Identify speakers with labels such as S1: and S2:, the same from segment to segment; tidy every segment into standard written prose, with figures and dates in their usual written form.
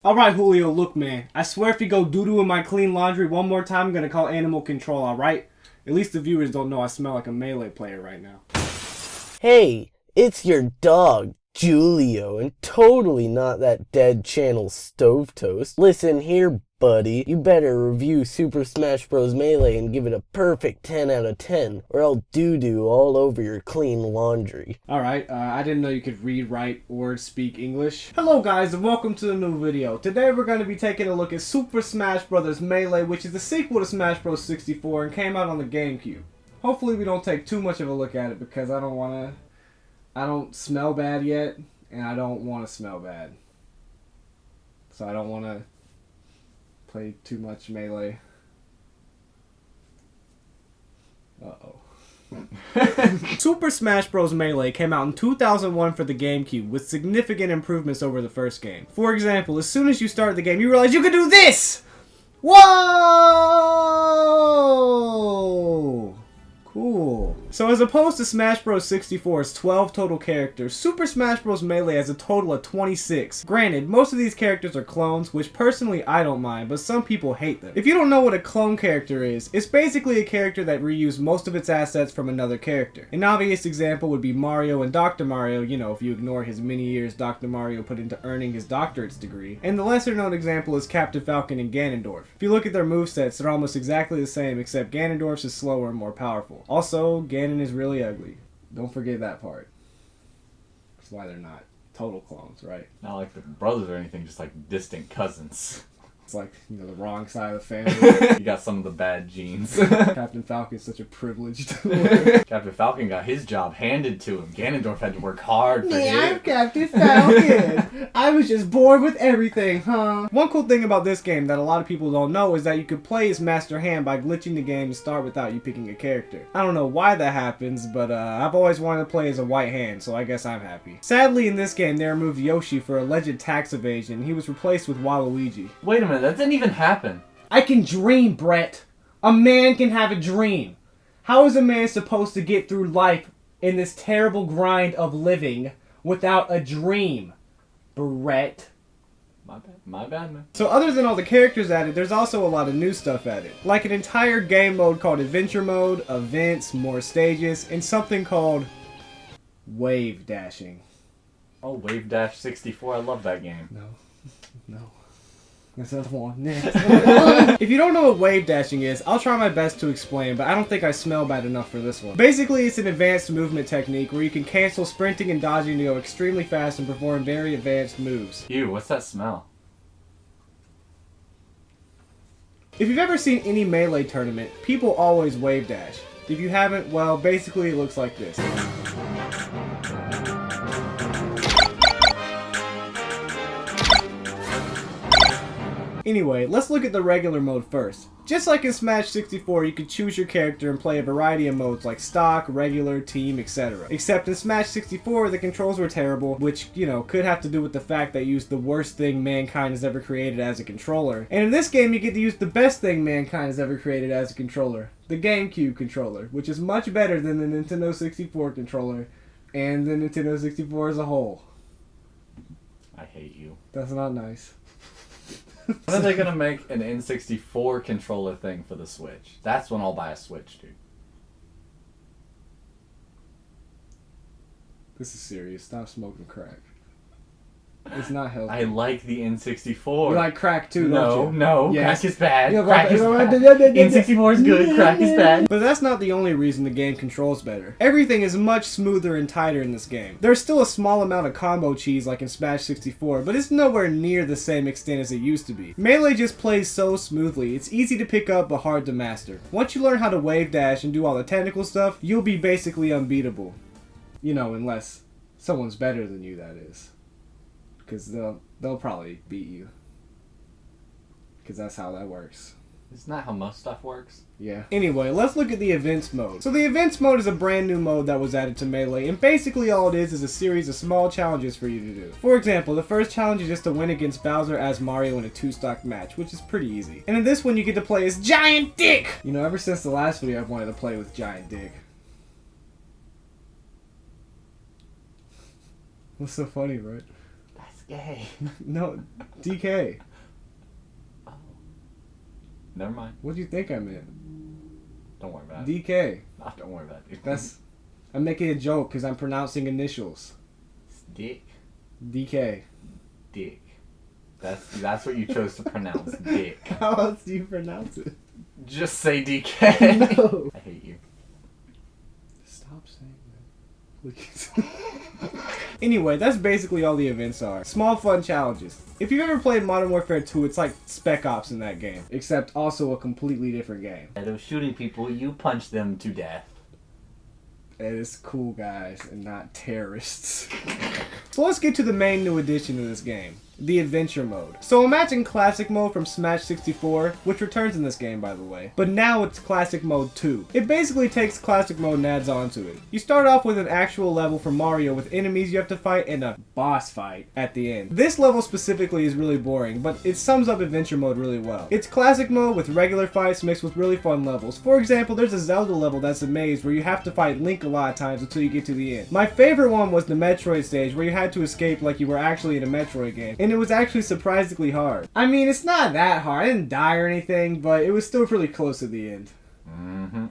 S1: Alright, Julio, look, man. I swear if you go doo-doo in my clean laundry one more time, I'm gonna call animal control, alright? At least the viewers don't know I smell like a Melee player right now.
S2: Hey, it's your dog, Julio, and totally not that dead channel Stovetoast. Listen here, buddy. You better review Super Smash Bros. Melee and give it a perfect 10 out of 10, or I'll doo-doo all over your clean laundry.
S1: Alright, I didn't know you could read, write, or speak English. Hello guys, and welcome to the new video. Today we're going to be taking a look at Super Smash Bros. Melee, which is the sequel to Smash Bros. 64 and came out on the Gamecube. Hopefully we don't take too much of a look at it because I don't smell bad yet, and I don't want to smell bad. So I don't want to play too much Melee. Uh-oh. Super Smash Bros. Melee came out in 2001 for the GameCube with significant improvements over the first game. For example, as soon as you start the game, you realize you can do this! Whoa! Cool. So as opposed to Smash Bros. 64's 12 total characters, Super Smash Bros. Melee has a total of 26. Granted, most of these characters are clones, which personally I don't mind, but some people hate them. If you don't know what a clone character is, it's basically a character that reused most of its assets from another character. An obvious example would be Mario and Dr. Mario, you know, if you ignore his many years Dr. Mario put into earning his doctorate's degree. And the lesser known example is Captain Falcon and Ganondorf. If you look at their movesets, they're almost exactly the same, except Ganondorf's is slower and more powerful. Also, Ganon is really ugly. Don't forget that part. That's why they're not total clones, right?
S3: Not like they're brothers or anything, just like distant cousins.
S1: It's like, you know, the wrong side of the family.
S3: You got some of the bad genes.
S1: Captain Falcon's such a privileged
S3: Captain Falcon got his job handed to him. Ganondorf had to work hard for
S1: Yeah,
S3: him.
S1: I'm Captain Falcon. I was just bored with everything, huh? One cool thing about this game that a lot of people don't know is that you could play as Master Hand by glitching the game to start without you picking a character. I don't know why that happens, but I've always wanted to play as a white hand, so I guess I'm happy. Sadly, in this game, they removed Yoshi for alleged tax evasion, and he was replaced with Waluigi.
S3: Wait a minute, that didn't even happen.
S1: I can dream, Brett. A man can have a dream. How is a man supposed to get through life in this terrible grind of living without a dream, Brett?
S3: My bad, man.
S1: So other than all the characters added, there's also a lot of new stuff added. Like an entire game mode called Adventure Mode, events, more stages, and something called Wave Dashing.
S3: Oh, Wave Dash 64, I love that game.
S1: No. There's another one next. If you don't know what wave dashing is, I'll try my best to explain, but I don't think I smell bad enough for this one. Basically, it's an advanced movement technique where you can cancel sprinting and dodging to go extremely fast and perform very advanced moves.
S3: Ew, what's that smell?
S1: If you've ever seen any Melee tournament, people always wave dash. If you haven't, well, basically it looks like this. Anyway, let's look at the regular mode first. Just like in Smash 64, you could choose your character and play a variety of modes like stock, regular, team, etc. Except in Smash 64, the controls were terrible, which, you know, could have to do with the fact that you used the worst thing mankind has ever created as a controller. And in this game, you get to use the best thing mankind has ever created as a controller, the Gamecube controller, which is much better than the Nintendo 64 controller and the Nintendo 64 as a whole.
S3: I hate you.
S1: That's not nice.
S3: When are they gonna make an N64 controller thing for the Switch? That's when I'll buy a Switch, dude.
S1: This is serious. Stop smoking crack. It's not healthy.
S3: I like the N64.
S1: You like crack too, don't you?
S3: No,
S1: Yes.
S3: crack is bad.
S1: Yeah,
S3: Crack is bad. N64 is good, crack is bad.
S1: But that's not the only reason the game controls better. Everything is much smoother and tighter in this game. There's still a small amount of combo cheese like in Smash 64, but it's nowhere near the same extent as it used to be. Melee just plays so smoothly. It's easy to pick up but hard to master. Once you learn how to wave dash and do all the technical stuff, you'll be basically unbeatable. You know, unless someone's better than you, that is. Because they'll probably beat you. Because that's how that works.
S3: Isn't that how most stuff works?
S1: Yeah. Anyway, let's look at the events mode. So the events mode is a brand new mode that was added to Melee, and basically all it is a series of small challenges for you to do. For example, the first challenge is just to win against Bowser as Mario in a 2-stock match, which is pretty easy. And in this one you get to play as Giant Dick! You know, ever since the last video I've wanted to play with Giant Dick. What's so funny, right?
S3: That's Yay.
S1: No, DK.
S3: Oh. Never mind.
S1: What do you think I meant?
S3: Don't worry about it.
S1: DK.
S3: No, don't worry about it.
S1: I'm making a joke because I'm pronouncing initials.
S3: It's Dick.
S1: DK.
S3: Dick. That's what you chose to pronounce. Dick.
S1: How else do you pronounce it?
S3: Just say DK.
S1: No.
S3: I hate you.
S1: Stop saying that, please. Anyway, that's basically all the events are. Small fun challenges. If you've ever played Modern Warfare 2, it's like Spec Ops in that game, except also a completely different game.
S3: Instead of shooting people, you punch them to death.
S1: And it's cool guys and not terrorists. So let's get to the main new addition to this game. The adventure mode. So imagine classic mode from Smash 64, which returns in this game by the way, but now it's classic mode 2. It basically takes classic mode and adds on to it. You start off with an actual level from Mario with enemies you have to fight and a boss fight at the end. This level specifically is really boring, but it sums up adventure mode really well. It's classic mode with regular fights mixed with really fun levels. For example, there's a Zelda level that's a maze where you have to fight Link a lot of times until you get to the end. My favorite one was the Metroid stage where you had to escape like you were actually in a Metroid game. And it was actually surprisingly hard. I mean, it's not that hard. I didn't die or anything, but it was still pretty close at the end.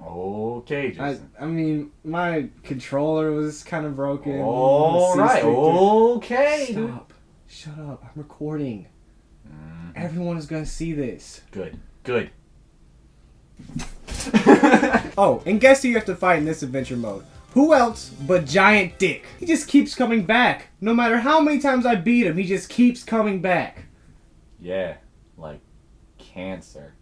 S3: Okay, Jason.
S1: I mean, my controller was kind of broken.
S3: Alright, okay.
S1: Stop. Shut up. I'm recording. Everyone is gonna see this.
S3: Good.
S1: Oh, and guess who you have to fight in this adventure mode? Who else but Giant Dick? He just keeps coming back. No matter how many times I beat him, he just keeps coming back.
S3: Yeah, like cancer.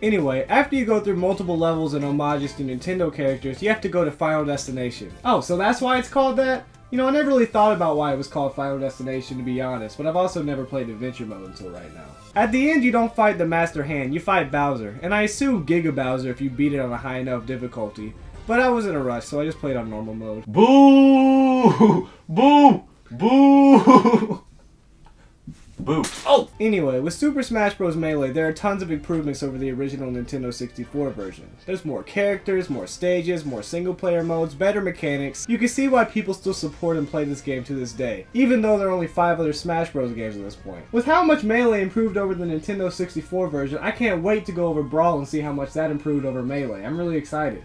S1: Anyway, after you go through multiple levels and homages to Nintendo characters, you have to go to Final Destination. Oh, so that's why it's called that? You know, I never really thought about why it was called Final Destination, to be honest, but I've also never played Adventure Mode until right now. At the end, you don't fight the Master Hand, you fight Bowser, and I assume Giga Bowser if you beat it on a high enough difficulty. But I was in a rush, so I just played on normal mode.
S3: Boo! Boo! Boo! Boo. Oh!
S1: Anyway, with Super Smash Bros. Melee, there are tons of improvements over the original Nintendo 64 version. There's more characters, more stages, more single-player modes, better mechanics. You can see why people still support and play this game to this day, even though there are only 5 other Smash Bros. Games at this point. With how much Melee improved over the Nintendo 64 version, I can't wait to go over Brawl and see how much that improved over Melee. I'm really excited.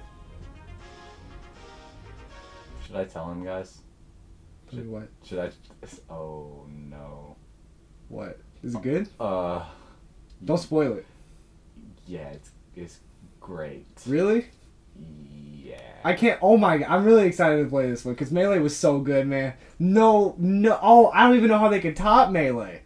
S3: Should I tell him, guys?
S1: What?
S3: Should I? Oh no.
S1: What? Is it good?
S3: Don't
S1: spoil it.
S3: Yeah, it's great.
S1: Really?
S3: Yeah.
S1: I can't. Oh my god, I'm really excited to play this one because Melee was so good, man. No. Oh, I don't even know how they could top Melee.